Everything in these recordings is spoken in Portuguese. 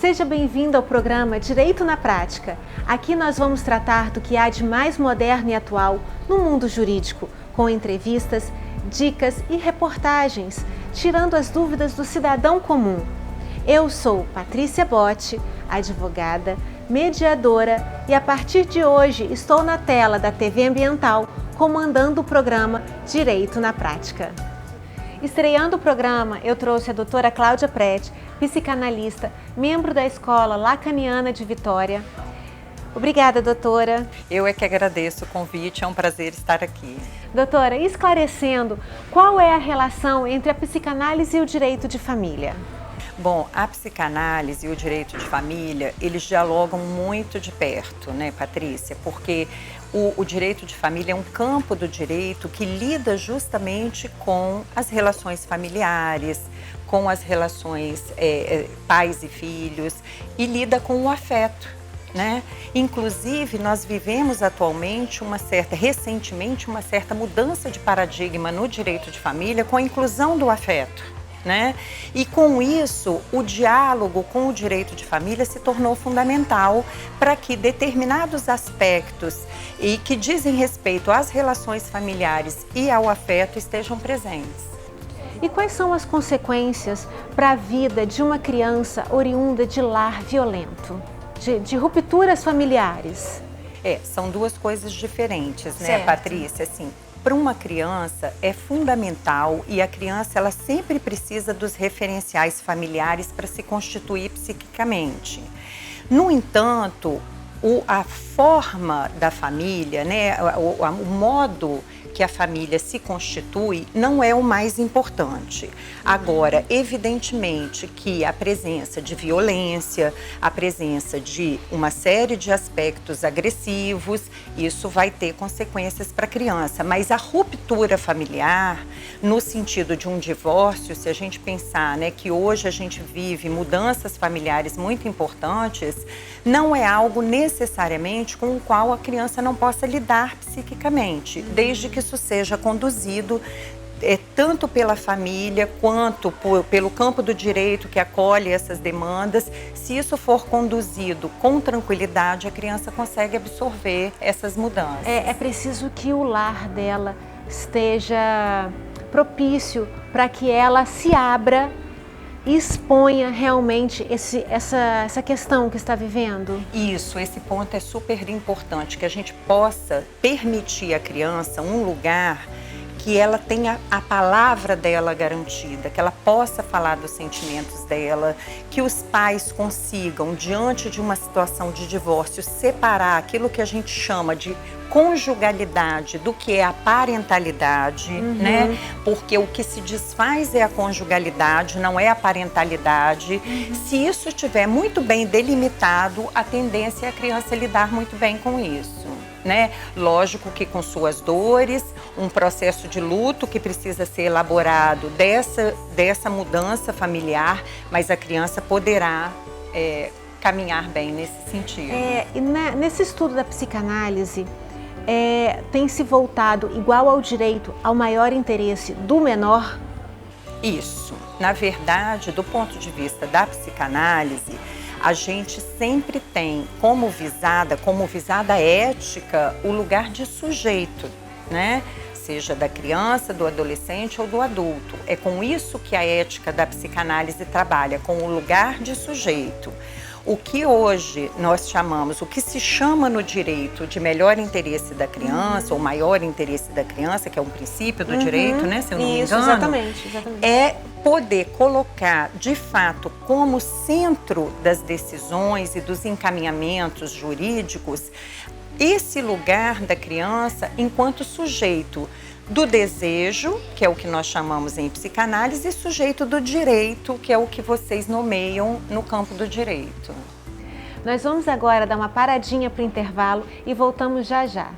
Seja bem-vindo ao programa Direito na Prática. Aqui nós vamos tratar do que há de mais moderno e atual no mundo jurídico, com entrevistas, dicas e reportagens, tirando as dúvidas do cidadão comum. Eu sou Patrícia Botti, advogada, mediadora e a partir de hoje estou na tela da TV Ambiental comandando o programa Direito na Prática. Estreando o programa, eu trouxe a doutora Cláudia Prete, psicanalista, membro da Escola Lacaniana de Vitória. Obrigada, doutora. Eu é que agradeço o convite, é um prazer estar aqui. Doutora, esclarecendo, qual é a relação entre a psicanálise e o direito de família? Bom, a psicanálise e o direito de família, eles dialogam muito de perto, né, Patrícia? Porque o direito de família é um campo do direito que lida justamente com as relações familiares, com as relações pais e filhos e lida com o afeto, né? Inclusive, nós vivemos atualmente recentemente uma certa mudança de paradigma no direito de família com a inclusão do afeto, né? E com isso, o diálogo com o direito de família se tornou fundamental para que determinados aspectos e que dizem respeito às relações familiares e ao afeto estejam presentes. E quais são as consequências para a vida de uma criança oriunda de lar violento, de rupturas familiares? São duas coisas diferentes, né, certo. Patrícia? Assim, para uma criança é fundamental e a criança ela sempre precisa dos referenciais familiares para se constituir psiquicamente. No entanto, a forma da família, né, o modo que a família se constitui não é o mais importante. Agora, evidentemente que a presença de violência, a presença de uma série de aspectos agressivos, isso vai ter consequências para a criança. Mas a ruptura familiar, no sentido de um divórcio, se a gente pensar, né, que hoje a gente vive mudanças familiares muito importantes, não é algo necessariamente com o qual a criança não possa lidar psiquicamente, desde que isso seja conduzido tanto pela família quanto pelo campo do direito que acolhe essas demandas. Se isso for conduzido com tranquilidade, a criança consegue absorver essas mudanças. É preciso que o lar dela esteja propício para que ela se abra e exponha realmente essa questão que está vivendo? Isso, esse ponto é super importante, que a gente possa permitir à criança um lugar que ela tenha a palavra dela garantida, que ela possa falar dos sentimentos dela, que os pais consigam, diante de uma situação de divórcio, separar aquilo que a gente chama de conjugalidade do que é a parentalidade, né? Porque o que se desfaz é a conjugalidade, não é a parentalidade. Se isso estiver muito bem delimitado, a tendência é a criança lidar muito bem com isso, né? Lógico que com suas dores, um processo de luto que precisa ser elaborado dessa mudança familiar, mas a criança poderá caminhar bem nesse sentido. Nesse estudo da psicanálise, tem se voltado igual ao direito ao maior interesse do menor? Isso. Na verdade, do ponto de vista da psicanálise, a gente sempre tem como visada ética o lugar de sujeito, né? Seja da criança, do adolescente ou do adulto. É com isso que a ética da psicanálise trabalha, com o lugar de sujeito. O que hoje nós chamamos, o que se chama no direito de melhor interesse da criança, ou maior interesse da criança, que é um princípio do direito, né, se eu não me engano, exatamente. É poder colocar, de fato, como centro das decisões e dos encaminhamentos jurídicos, esse lugar da criança enquanto sujeito do desejo, que é o que nós chamamos em psicanálise, e sujeito do direito, que é o que vocês nomeiam no campo do direito. Nós vamos agora dar uma paradinha para o intervalo e voltamos já já.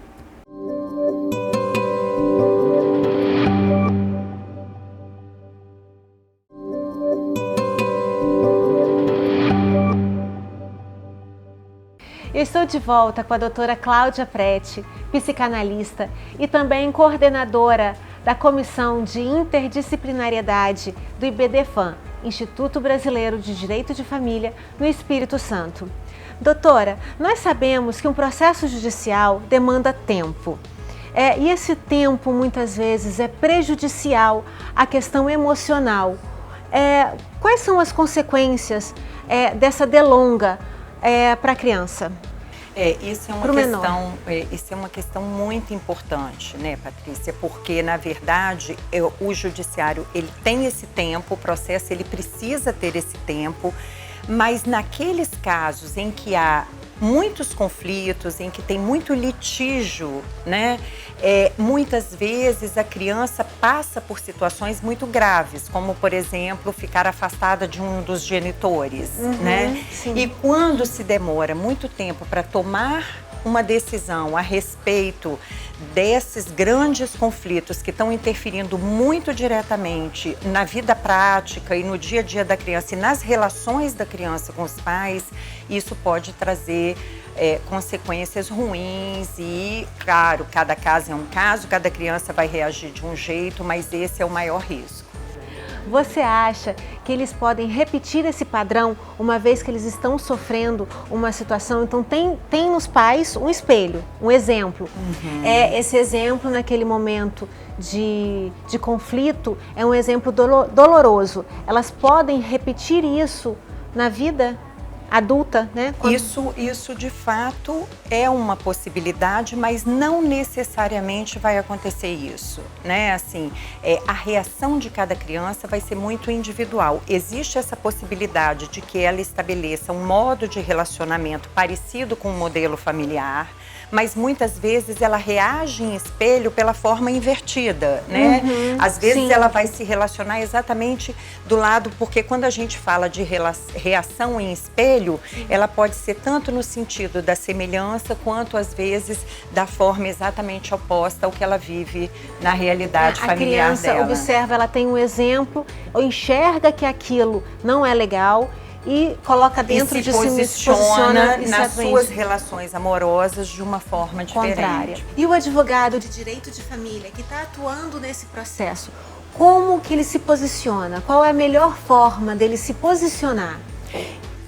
Eu estou de volta com a doutora Cláudia Prete, psicanalista e também coordenadora da Comissão de Interdisciplinariedade do IBDFAM, Instituto Brasileiro de Direito de Família, no Espírito Santo. Doutora, nós sabemos que um processo judicial demanda tempo. E esse tempo, muitas vezes, é prejudicial à questão emocional. Quais são as consequências dessa delonga para a criança? Isso é uma questão muito importante, né, Patrícia? Porque, na verdade, o judiciário ele tem esse tempo, o processo ele precisa ter esse tempo, mas naqueles casos em que há muitos conflitos, em que tem muito litígio, né? Muitas vezes a criança passa por situações muito graves, como, por exemplo, ficar afastada de um dos genitores, né? Sim. E quando se demora muito tempo para tomar uma decisão a respeito desses grandes conflitos que estão interferindo muito diretamente na vida prática e no dia a dia da criança e nas relações da criança com os pais, isso pode trazer consequências ruins e, claro, cada caso é um caso, cada criança vai reagir de um jeito, mas esse é o maior risco. Você acha que eles podem repetir esse padrão uma vez que eles estão sofrendo uma situação? Então tem nos pais um espelho, um exemplo. Esse exemplo naquele momento de conflito é um exemplo doloroso. Elas podem repetir isso na vida adulta, né? Isso de fato é uma possibilidade, mas não necessariamente vai acontecer isso, né? Assim, a reação de cada criança vai ser muito individual. Existe essa possibilidade de que ela estabeleça um modo de relacionamento parecido com o modelo familiar, mas muitas vezes ela reage em espelho pela forma invertida, né? Às vezes ela vai se relacionar exatamente do lado, porque quando a gente fala de reação em espelho, ela pode ser tanto no sentido da semelhança, quanto às vezes da forma exatamente oposta ao que ela vive na realidade familiar dela. A criança observa, ela tem um exemplo, ou enxerga que aquilo não é legal, e coloca dentro de si, se posiciona nas suas relações amorosas de uma forma diferente. Contrária. E o advogado de direito de família que está atuando nesse processo, como que ele se posiciona? Qual é a melhor forma dele se posicionar?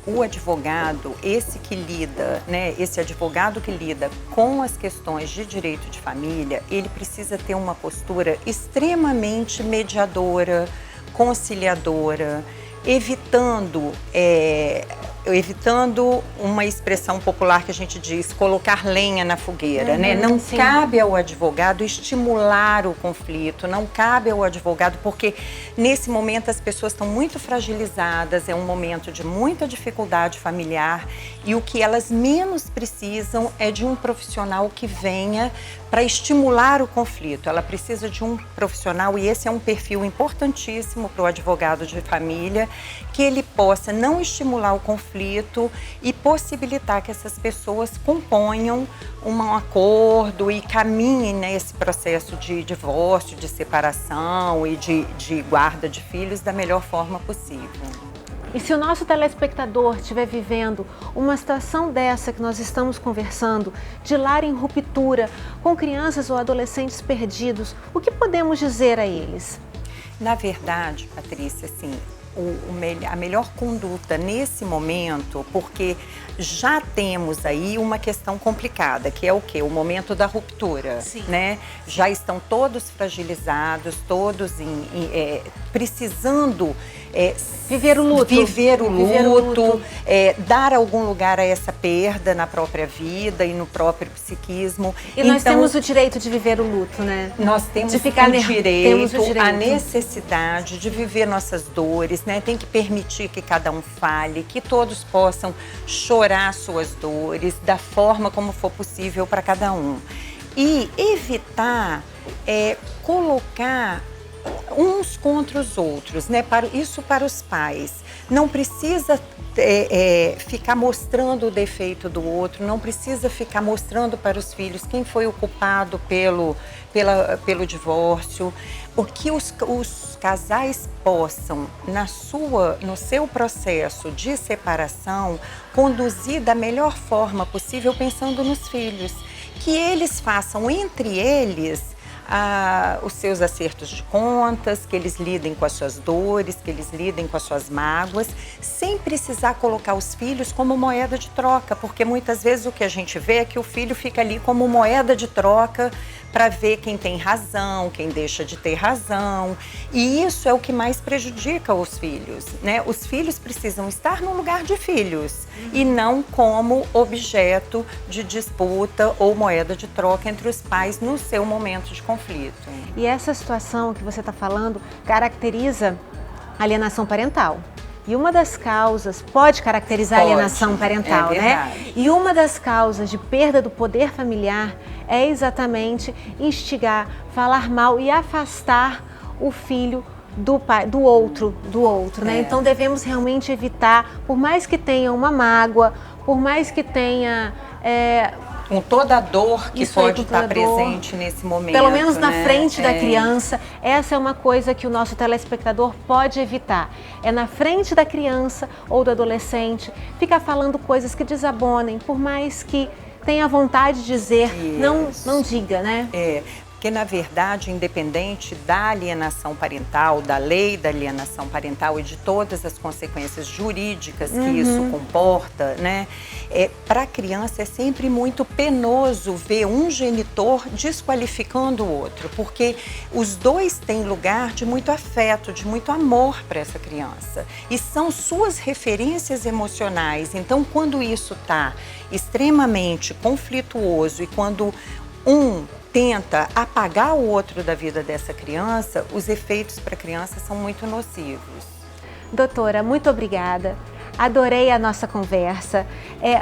O advogado, esse advogado que lida com as questões de direito de família, ele precisa ter uma postura extremamente mediadora, conciliadora, evitando uma expressão popular que a gente diz, colocar lenha na fogueira, né? Não cabe ao advogado estimular o conflito, não cabe ao advogado, porque nesse momento as pessoas estão muito fragilizadas, é um momento de muita dificuldade familiar e o que elas menos precisam é de um profissional que venha para estimular o conflito. Ela precisa de um profissional, e esse é um perfil importantíssimo para o advogado de família, que ele possa não estimular o conflito e possibilitar que essas pessoas componham um acordo e caminhem nesse processo de divórcio, de separação e de guarda de filhos da melhor forma possível. E se o nosso telespectador estiver vivendo uma situação dessa que nós estamos conversando, de lar em ruptura, com crianças ou adolescentes perdidos, o que podemos dizer a eles? Na verdade, Patrícia, assim, a melhor conduta nesse momento, porque já temos aí uma questão complicada, que é o quê? O momento da ruptura, né? Já estão todos fragilizados, todos precisando viver o luto, dar algum lugar a essa perda na própria vida e no próprio psiquismo. E nós temos o direito de viver o luto, né? Nós temos o direito, a necessidade de viver nossas dores, né? Tem que permitir que cada um fale, que todos possam chorar suas dores da forma como for possível para cada um. E evitar colocar uns contra os outros, né? Isso para os pais. Não precisa ficar mostrando o defeito do outro, não precisa ficar mostrando para os filhos quem foi o culpado pelo divórcio. O que os casais possam, no seu processo de separação, conduzir da melhor forma possível pensando nos filhos. Que eles façam entre eles os seus acertos de contas, que eles lidem com as suas dores, que eles lidem com as suas mágoas, sem precisar colocar os filhos como moeda de troca, porque muitas vezes o que a gente vê é que o filho fica ali como moeda de troca para ver quem tem razão, quem deixa de ter razão, e isso é o que mais prejudica os filhos, né? Os filhos precisam estar no lugar de filhos e não como objeto de disputa ou moeda de troca entre os pais no seu momento de conflito. E essa situação que você está falando caracteriza a alienação parental. E uma das causas pode caracterizar a alienação parental, né? E uma das causas de perda do poder familiar é exatamente instigar, falar mal e afastar o filho do pai, do outro, né? Então devemos realmente evitar, por mais que tenha uma mágoa, por mais que tenha com toda a dor que pode estar presente nesse momento. Pelo menos na frente da criança. Essa é uma coisa que o nosso telespectador pode evitar. É na frente da criança ou do adolescente ficar falando coisas que desabonem, por mais que tenha vontade de dizer, não diga, né? Porque, na verdade, independente da alienação parental, da lei da alienação parental e de todas as consequências jurídicas que isso comporta, né? Para a criança é sempre muito penoso ver um genitor desqualificando o outro, porque os dois têm lugar de muito afeto, de muito amor para essa criança. E são suas referências emocionais. Então, quando isso está extremamente conflituoso e quando um tenta apagar o outro da vida dessa criança, os efeitos para a criança são muito nocivos. Doutora, muito obrigada. Adorei a nossa conversa.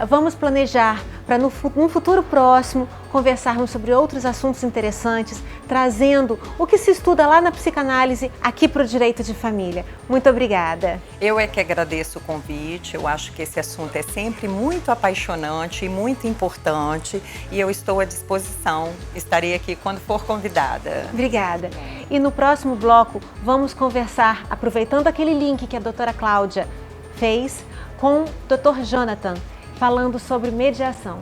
Vamos planejar para num futuro próximo conversarmos sobre outros assuntos interessantes, trazendo o que se estuda lá na psicanálise aqui para o Direito de Família. Muito obrigada. Eu é que agradeço o convite. Eu acho que esse assunto é sempre muito apaixonante e muito importante e eu estou à disposição. Estarei aqui quando for convidada. Obrigada. E no próximo bloco vamos conversar, aproveitando aquele link que a doutora Cláudia fez com o Dr. Jonathan, falando sobre mediação.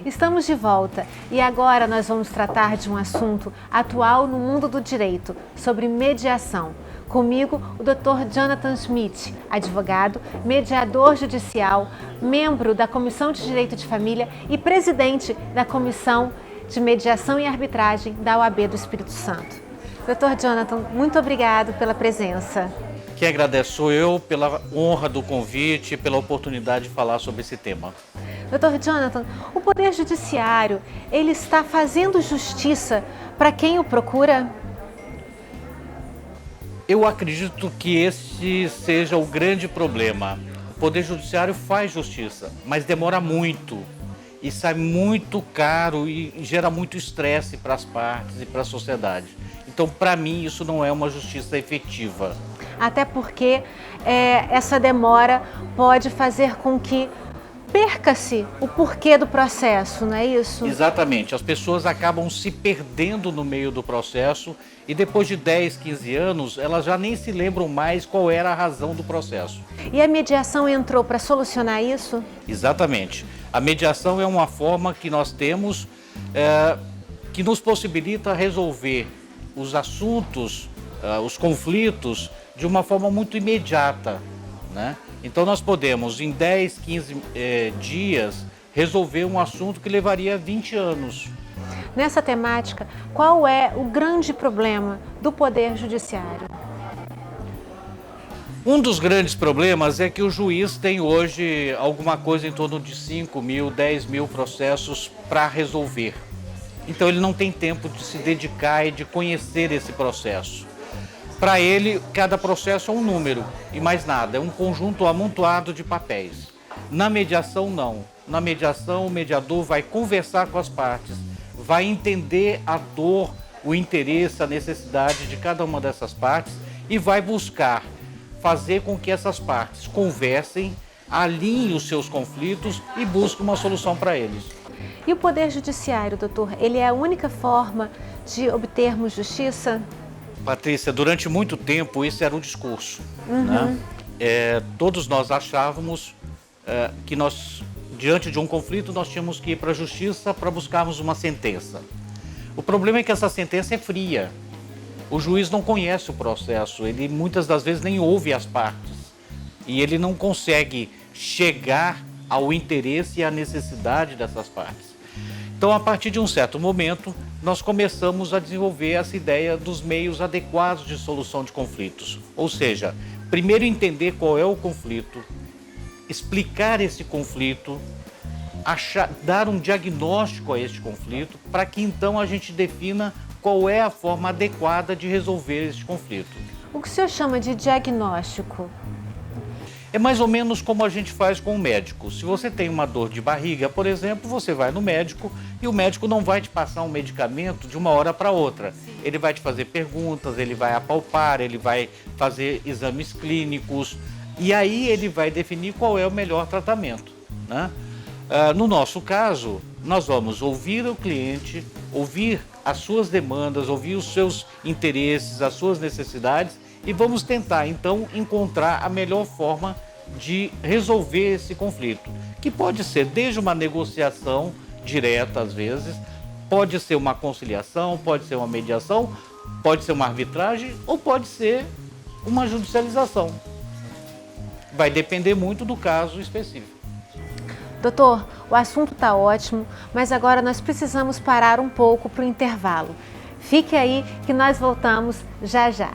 Estamos de volta e agora nós vamos tratar de um assunto atual no mundo do direito, sobre mediação. Comigo, o Dr. Jonathan Schmidt, advogado, mediador judicial, membro da Comissão de Direito de Família e presidente da Comissão de Mediação e Arbitragem da OAB do Espírito Santo. Dr. Jonathan, muito obrigado pela presença. Quem agradeço eu pela honra do convite e pela oportunidade de falar sobre esse tema. Dr. Jonathan, o Poder Judiciário, ele está fazendo justiça para quem o procura? Eu acredito que esse seja o grande problema. O Poder Judiciário faz justiça, mas demora muito e sai muito caro e gera muito estresse para as partes e para a sociedade. Então, para mim, isso não é uma justiça efetiva. Até porque essa demora pode fazer com que perca-se o porquê do processo, não é isso? Exatamente. As pessoas acabam se perdendo no meio do processo e depois de 10, 15 anos, elas já nem se lembram mais qual era a razão do processo. E a mediação entrou para solucionar isso? Exatamente. A mediação é uma forma que nós temos que nos possibilita resolver os assuntos, os conflitos, de uma forma muito imediata, né? Então nós podemos, em 10, 15 dias, resolver um assunto que levaria 20 anos. Nessa temática, qual é o grande problema do Poder Judiciário? Um dos grandes problemas é que o juiz tem hoje alguma coisa em torno de 5 mil, 10 mil processos para resolver. Então ele não tem tempo de se dedicar e de conhecer esse processo. Para ele, cada processo é um número e mais nada, é um conjunto amontoado de papéis. Na mediação, não. Na mediação, o mediador vai conversar com as partes, vai entender a dor, o interesse, a necessidade de cada uma dessas partes e vai buscar fazer com que essas partes conversem, alinhem os seus conflitos e busquem uma solução para eles. E o Poder Judiciário, doutor, ele é a única forma de obtermos justiça? Patrícia, durante muito tempo esse era um discurso, né? Todos nós achávamos que nós, diante de um conflito, nós tínhamos que ir para a justiça para buscarmos uma sentença. O problema é que essa sentença é fria. O juiz não conhece o processo, ele muitas das vezes nem ouve as partes e ele não consegue chegar ao interesse e à necessidade dessas partes. Então, a partir de um certo momento, nós começamos a desenvolver essa ideia dos meios adequados de solução de conflitos. Ou seja, primeiro entender qual é o conflito, explicar esse conflito, dar um diagnóstico a este conflito, para que então a gente defina qual é a forma adequada de resolver este conflito. O que o senhor chama de diagnóstico? É mais ou menos como a gente faz com o médico. Se você tem uma dor de barriga, por exemplo, você vai no médico e o médico não vai te passar um medicamento de uma hora para outra. Ele vai te fazer perguntas, ele vai apalpar, ele vai fazer exames clínicos e aí ele vai definir qual é o melhor tratamento, né? No nosso caso, nós vamos ouvir o cliente, ouvir as suas demandas, ouvir os seus interesses, as suas necessidades e vamos tentar, então, encontrar a melhor forma de resolver esse conflito, que pode ser desde uma negociação direta, às vezes, pode ser uma conciliação, pode ser uma mediação, pode ser uma arbitragem ou pode ser uma judicialização. Vai depender muito do caso específico. Doutor, o assunto está ótimo, mas agora nós precisamos parar um pouco para o intervalo. Fique aí que nós voltamos já já.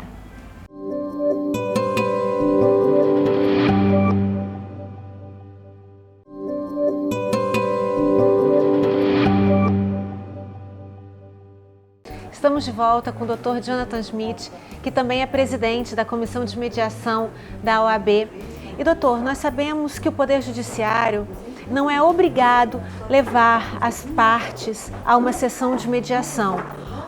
Estamos de volta com o Dr. Jonathan Schmidt, que também é presidente da Comissão de Mediação da OAB. E, doutor, nós sabemos que o Poder Judiciário não é obrigado a levar as partes a uma sessão de mediação.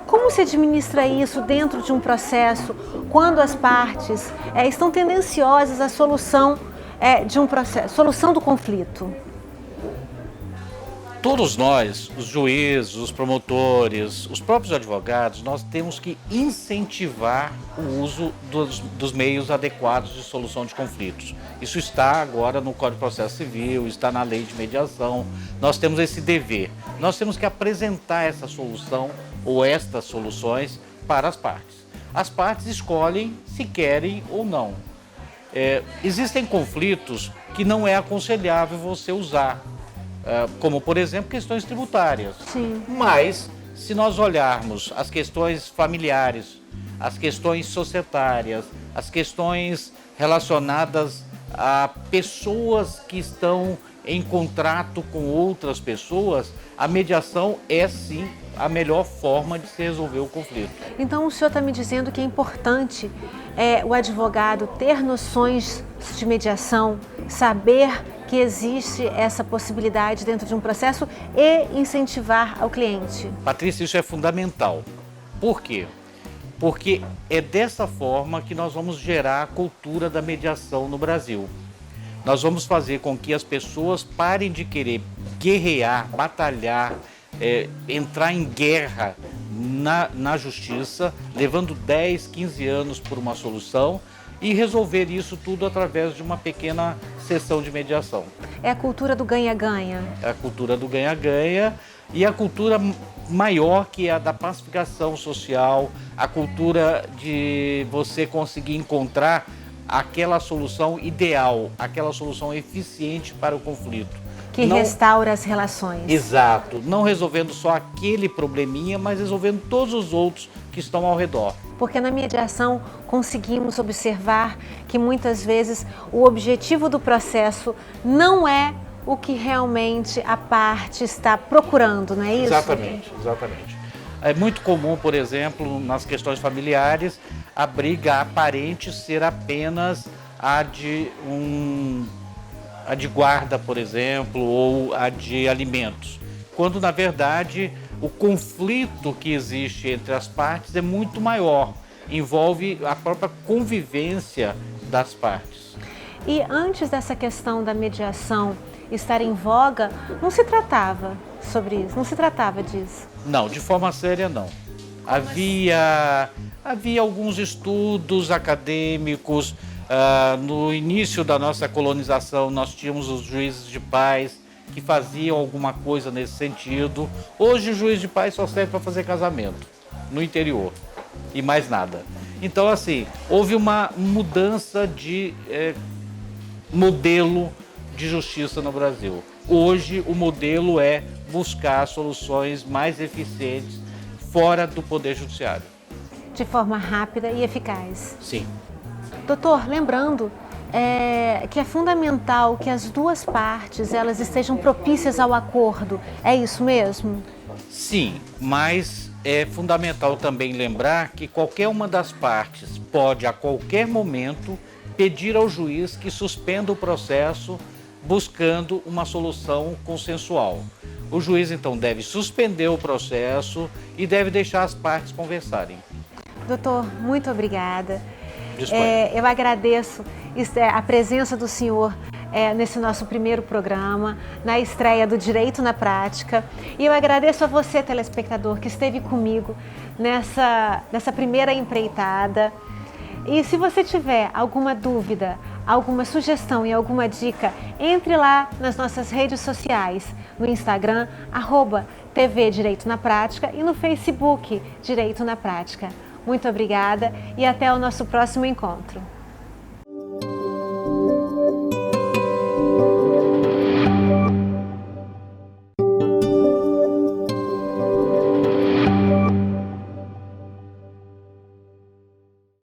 Como se administra isso dentro de um processo quando as partes estão tendenciosas à solução de um processo, solução do conflito? Todos nós, os juízes, os promotores, os próprios advogados, nós temos que incentivar o uso dos meios adequados de solução de conflitos. Isso está agora no Código de Processo Civil, está na Lei de Mediação. Nós temos esse dever. Nós temos que apresentar essa solução ou estas soluções para as partes. As partes escolhem se querem ou não. Existem conflitos que não é aconselhável você usar. Como, por exemplo, questões tributárias. Sim. Mas, se nós olharmos as questões familiares, as questões societárias, as questões relacionadas a pessoas que estão em contrato com outras pessoas, a mediação é, sim, a melhor forma de se resolver o conflito. Então, o senhor está me dizendo que é importante o advogado ter noções de mediação, saber que existe essa possibilidade dentro de um processo e incentivar ao cliente. Patrícia, isso é fundamental. Por quê? Porque é dessa forma que nós vamos gerar a cultura da mediação no Brasil. Nós vamos fazer com que as pessoas parem de querer guerrear, batalhar, entrar em guerra na justiça, levando 10, 15 anos por uma solução e resolver isso tudo através de uma pequena sessão de mediação. É a cultura do ganha-ganha. É a cultura do ganha-ganha e a cultura maior que é a da pacificação social, a cultura de você conseguir encontrar aquela solução ideal, aquela solução eficiente para o conflito. Que restaura as relações. Exato, não resolvendo só aquele probleminha, mas resolvendo todos os outros que estão ao redor. Porque na mediação conseguimos observar que muitas vezes o objetivo do processo não é o que realmente a parte está procurando, não é isso? Exatamente, exatamente. É muito comum, por exemplo, nas questões familiares, a briga aparente ser apenas a de guarda, por exemplo, ou a de alimentos, quando na verdade o conflito que existe entre as partes é muito maior, envolve a própria convivência das partes. E antes dessa questão da mediação estar em voga, não se tratava sobre isso, não se tratava disso? Não, de forma séria não. Havia Havia alguns estudos acadêmicos. No início da nossa colonização, nós tínhamos os juízes de paz que faziam alguma coisa nesse sentido. Hoje o juiz de paz só serve para fazer casamento no interior e mais nada. Então, assim, houve uma mudança de modelo de justiça no Brasil. Hoje o modelo é buscar soluções mais eficientes fora do Poder Judiciário. De forma rápida e eficaz. Sim. Doutor, lembrando que é fundamental que as duas partes elas estejam propícias ao acordo. É isso mesmo? Sim, mas é fundamental também lembrar que qualquer uma das partes pode, a qualquer momento, pedir ao juiz que suspenda o processo buscando uma solução consensual. O juiz, então, deve suspender o processo e deve deixar as partes conversarem. Doutor, muito obrigada. Disponha. Eu agradeço a presença do senhor nesse nosso primeiro programa, na estreia do Direito na Prática. E eu agradeço a você, telespectador, que esteve comigo nessa primeira empreitada. E se você tiver alguma dúvida, alguma sugestão e alguma dica, entre lá nas nossas redes sociais, no Instagram, @TV Direito na Prática e no Facebook Direito na Prática. Muito obrigada e até o nosso próximo encontro.